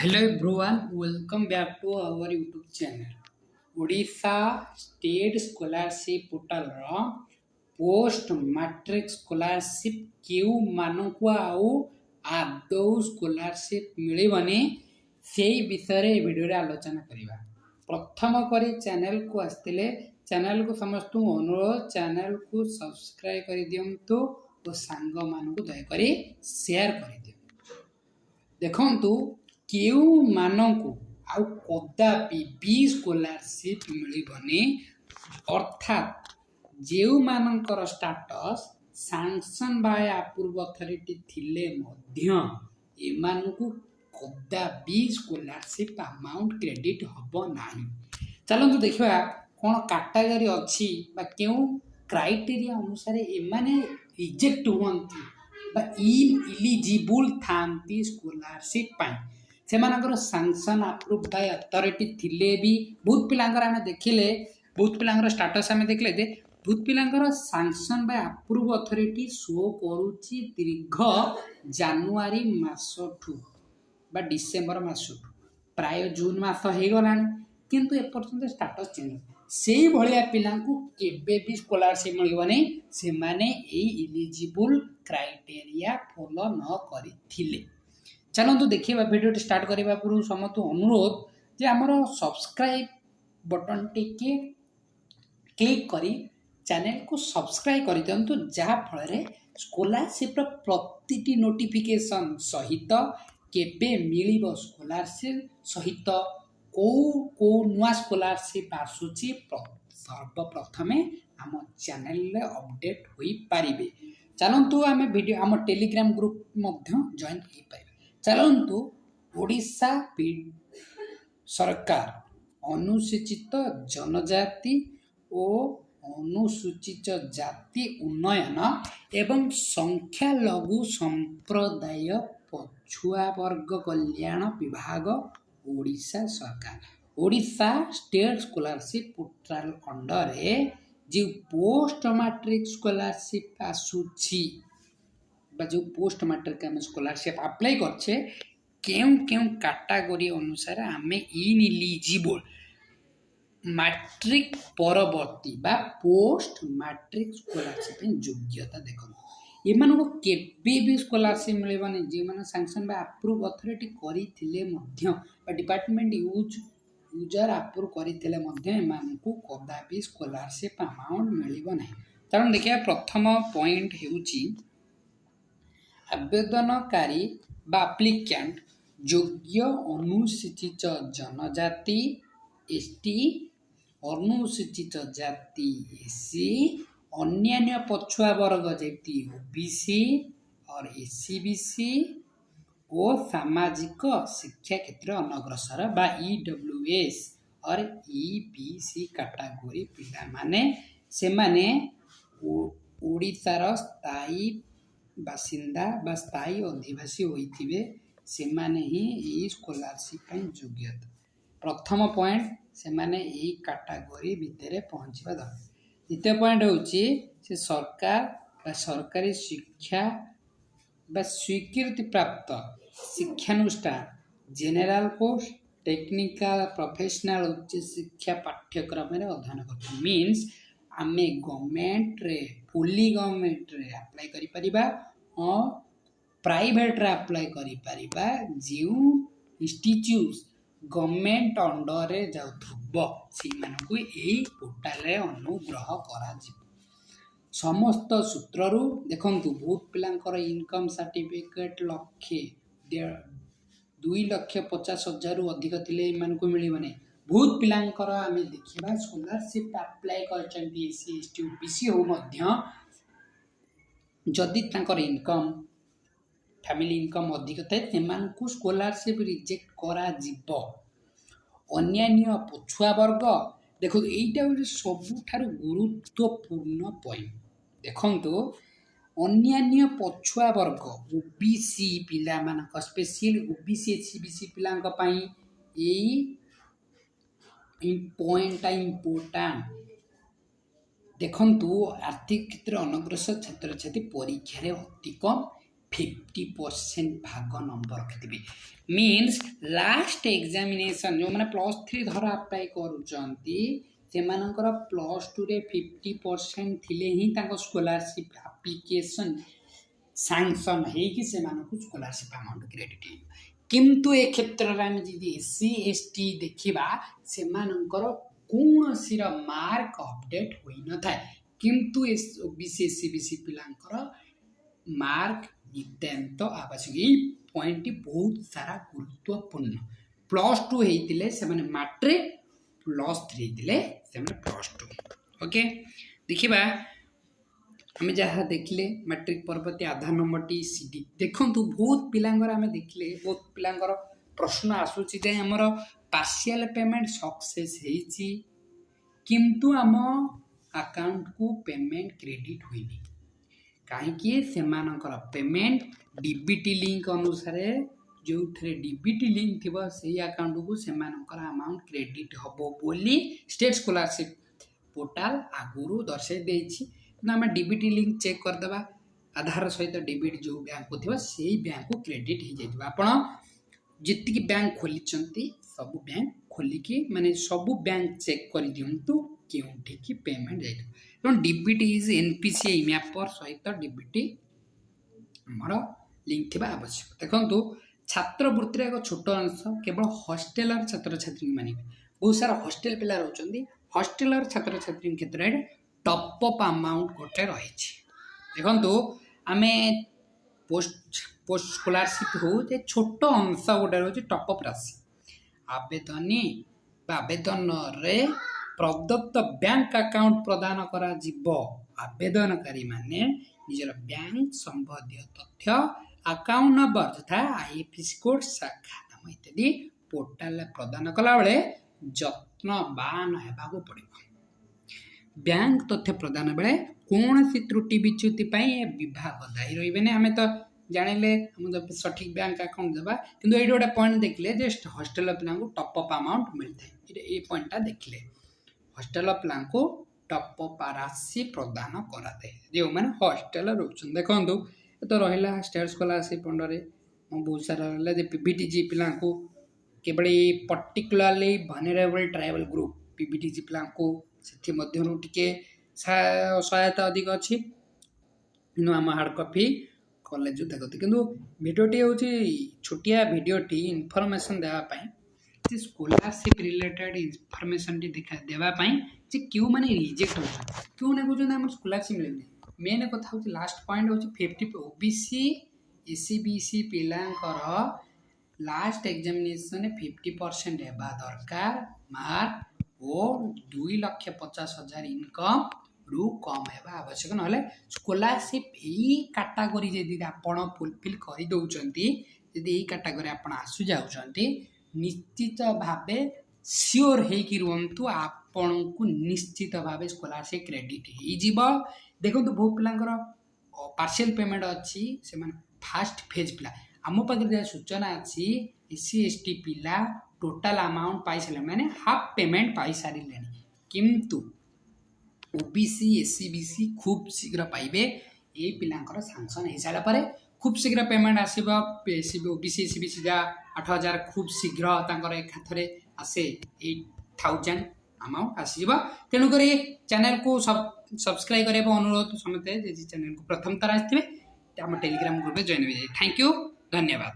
Hello everyone, welcome back to our YouTube channel. Odisha State Scholarship Portal post matric scholarship क्यों मानकु आउ आदौ scholarship मिलबनी से विषय वीडियो रे आलोचना करिबा। प्रथम करी चैनल को आस्तिले चैनल को समस्त अनुरोध चैनल को सब्सक्राइब कर दियंतु और सांग मान को दया करी शेयर कर दियंतु। देखंतु केउ मानकु आउ कदापि बी स्कॉलरशिप मिलबनी अर्थात जेउ मानकर status sanction by approve authority थिले मध्य एमानकु कदापि स्कॉलरशिप अमाउंट क्रेडिट हबो नाही। चलंतु देखिबा कोन कैटेगरी अछि बा केउ क्राइटेरिया अनुसार एमाने रिजेक्ट होंती बा इनएलिजिबल थांती स्कॉलरशिप पाई सेमानकर सैंक्शन अप्रूव बाय अथॉरिटी थिले भी बहुत पिलांगर आमे देखिले बहुत पिलांगर स्टेटस आमे देखले जे बहुत पिलांगर sanction by approve authority show करूची दीर्घ जनवरी मासठू बा डिसेंबर मासठू प्राय जून मास हे गलानी किंतु एपर्यंत स्टेटस चेंज से भलिया पिलांकु केबे भी स्कॉलरशिप मिलबनी से माने ए एलिजिबल क्राइटेरिया फॉलो न करिथिले। चलंतु देखिबा वीडियो स्टार्ट करबा पूर्व समस्त अनुरोध जे हमरो सब्सक्राइब बटन टिके क्लिक करी चैनल को सब्सक्राइब कर दियंतु जहा फल रे स्कॉलरशिप प्रतिटी नोटिफिकेशन सहित केबे मिलिबो स्कॉलरशिप सहित को नुआ स्कॉलरशिप आसुची सर्वप्रथमे हम चैनल रे अपडेट होई पारिबे। चलंतु आमे वीडियो हम टेलीग्राम ग्रुप मध्य जॉइन होई पारिबे। चलंतु ओडिशा सरकार अनुसूचित जनजाति और अनुसूचित जाति उन्नयन एवं संख्या लघु संप्रदाय पछुआ वर्ग कल्याण विभाग ओडिशा सरकार Odisha state scholarship portal under जो पोस्ट मैट्रिक स्कॉलरशिप आसुची बा जो पोस्ट मैट्रिक आम स्कॉलरशिप अप्लाई करछे केउ कैटेगरी अनुसार आमे इनएलिजिबल मैट्रिक परवर्ती बा पोस्ट मैट्रिक स्कॉलरशिप योग्यता देखो एमानको केबे भी स्कॉलरशिप मिलबनी जे माने सैंक्शन बा अप्रूव अथॉरिटी करिथिले मध्य बा डिपार्टमेंट यूजर अप्रूव करिथिले मध्य एमानको कदापि स्कॉलरशिप अमाउंट मिलिबो नाही। कारण देखिया प्रथम पॉइंट हेउची आवेदनकारी बा एप्लिकेंट योग्य अनुसूचित जनजाति एसटी अनुसूचित जाति एससी अन्य पछुआ वर्ग जेती ओबीसी और एससीबीसी और सामाजिक शिक्षा क्षेत्र अनग्रसर बा ईडब्ल्यूएस और ईबीसी कैटेगरी पिला माने से माने ओडिशार स्थायी बासिंदा बा स्थायी अधिवासी होइथिबे से माने ही ई स्कॉलरशिप पय योग्यता। प्रथम पॉइंट से माने ई कैटेगरी भितरे पहुंचबा दरकार। द्वितीय पॉइंट होची से सरकार बा सरकारी शिक्षा बा स्वीकृति प्राप्त शिक्षानुष्ठान जनरल कोर्स टेक्निकल प्रोफेशनल उच्च शिक्षा पाठ्यक्रम में अध्ययन करते मीन्स आमे गवर्नमेंट रे फुली गवर्नमेंट रे अप्लाई करि परिबा और प्राइवेट रे अप्लाई करि परिबा जिउ इंस्टीट्यूट गवर्नमेंट अंडर रे जाउथबो से मानकु एई पोर्टल रे अनुग्रह करा जिवो। समस्त सूत्ररु देखंतु बहुत पिलांकर इनकम सर्टिफिकेट लक्षे 2,50,000 रु अधिक थिले मानकु मिलिबने बहुत पिलांकर आमे देखिबा स्कॉलरशिप अप्लाई करचंती एससी एसटी ओबीसी हो मध्य जदि तांकर इनकम फैमिली इनकम अधिक थाए सेमानकु स्कॉलरशिप रिजेक्ट करा जिवो। अन्य पछुआ वर्ग देखो एटा सबुठारु गुरुत्वपूर्ण पॉइंट देखंतु अन्य पछुआ वर्ग ओबीसी पिला मानक स्पेशल ओबीसी एससीबीसी पिलांक पई एई पॉइंट इंपोर्टेंट देखंतु आर्थिक क्षेत्र अनग्रसर छात्र छात्री परीक्षा रे अति कम 50% भाग नंबर रखिथे मीन्स लास्ट एग्जामिनेशन जो मैंने +3 धर अप्लाई करूचंती सेमानकर +2 रे 50% थिले ही ताको स्कॉलरशिप एप्लिकेशन सैंक्शन हेकि सेमानकु स्कॉलरशिप अमाउंट क्रेडिट हे किंतु ए क्षेत्र रे हम जदि एससी एसटी देखिबा सेमानकर कौनसी मार्क अपडेट होई न थाए किंतु एस ओबीसी एससीबीसी पिलांकर मार्क नितांत आवश्यक यही पॉइंट बहुत सारा गुरुत्वपूर्ण +2 हेतिले से माने मैट्रिक +3 हेतिले से माने +2 ओके देखिबा हम जहाँ देखले मैट्रिक परवर्ती आधार नंबर टी सीडी देखंतु बहुत पिलांगर हम देखले बहुत पिलांगर प्रश्न आसुची जे हमर पार्शियल पेमेंट सक्सेस हेची किंतु हम अकाउंट को पेमेंट क्रेडिट होइनी कहीं सेमानकर पेमेंट डीबीटी लिंक अनुसार जो थे डीबीटी लिंक थी से अकाउंट को सेमानकर अमाउंट क्रेडिट हबो बोली स्टेट स्कॉलरशिप पोर्टाल आगुरु दर्शाई देछि आम डीबीटी लिंक चेक करदेबा आधार सहित डेबिट जो बैंक को थी से बैंक को क्रेडिट हो जाए आपण जी बैंक खोली सब बैंक खोलिकी माने सब बैंक चेक कर दिंतु के पेमेंट जाए डीबीटी इज एनपीसीआई मैपर सहित डीबीटी आमर लिंक थी आवश्यक देखो छात्रवृत्तिर एक छोट अंश केवल हॉस्टेलर छात्र छात्री माने बहुत सारा हॉस्टेल पिला रोचंदी हॉस्टेलर छात्र छात्री क्षेत्र में टॉप अप अमाउंट गोटे रही देखो आम पोस्ट स्कॉलरशिप हो छोट अंश गोटे रोचे टॉप अप राशि आवेदन रे प्रदत्त बैंक अकाउंट प्रदान करा जीवो आवेदनकारी माने निजर बैंक संबंधी तथ्य अकाउंट नंबर तथा आईएफएससी कोड शाखा नाम इत्यादि पोर्टाल प्रदान कला बेले जत्नवान हेबाको पड़िबो बैंक तथ्य प्रदान बेले कौन सी त्रुटि विच्युति विभाग दायी रही आम तो जानिले हम जब सठिक बैंक अकाउंट देवा किंतु ये गोटे पॉइंट देखले जस्ट हॉस्टेल पिला टॉप अप अमाउंट मिलता है ये पॉइंटा देखले हॉस्टेल पिला टॉप अप राशि प्रदान कराए जो मैंने हॉस्टेल रोच देखो तो रहा स्टेट स्कॉलरशिप अंडर बहुत सारा रहा पीबीटीजी पिला केवल पर्टिकुलरली वनरेबल ट्राइबल ग्रुप पीबीटीजी पिला से सहायता अधिक अच्छी आम हार्ड कॉपी कॉलेज देखते कि भिडियोटी हूँ छोटिया भिडियोटी इनफॉरमेशन देवाई स्कॉलरशिप रिलेटेड इनफॉरमेशन देखा देवाई क्यों मैंने रिजेक्ट हो क्यों ना कहते स्कॉलरशिप मिलनी मेन कथा हूँ लास्ट पॉइंट हूँ 50 ओबीसी एससीबीसी पिलांकर लास्ट एग्जामिनेशन 50% हेबा दरकार मार्क और 2,50,000 इनकम रु कम हेबा आवश्यक ना स्कॉलरशिप यही कैटेगरी जदि आपण फुलफिल कर दौरान यदि कैटेगरी आप आसु जाऊँच निश्चित भावे सियोर होकि रुहतु आपण को निश्चित भावे स्कॉलरशिप क्रेडिट हो देखो बहुत पिलांकर पार्शियल पेमेंट अच्छी से फास्ट फेज पिला आम पाखे जहाँ सूचना अच्छी एससी एसटी पिला टोटाल अमाउंट पाई सारे मैंने हाफ पेमेंट पाई सारे किंतु ओबीसी एससीबीसी खूब शीघ्र पाइबे ये पिलांकर सैंक्शन हो सारा पर खूब शीघ्र पेमेंट आसो ओबीसी एससीबीसी जहाँ 8,000 खूब शीघ्र एक हाथ में आसे 8,000 अमाउंट आसीज तेणुक चैनल को सब्सक्राइब करने अनुरोध समझते चैनल को प्रथम थर आसते टेलीग्राम ग्रुप में जॉइन हो जाए थैंक यू धन्यवाद।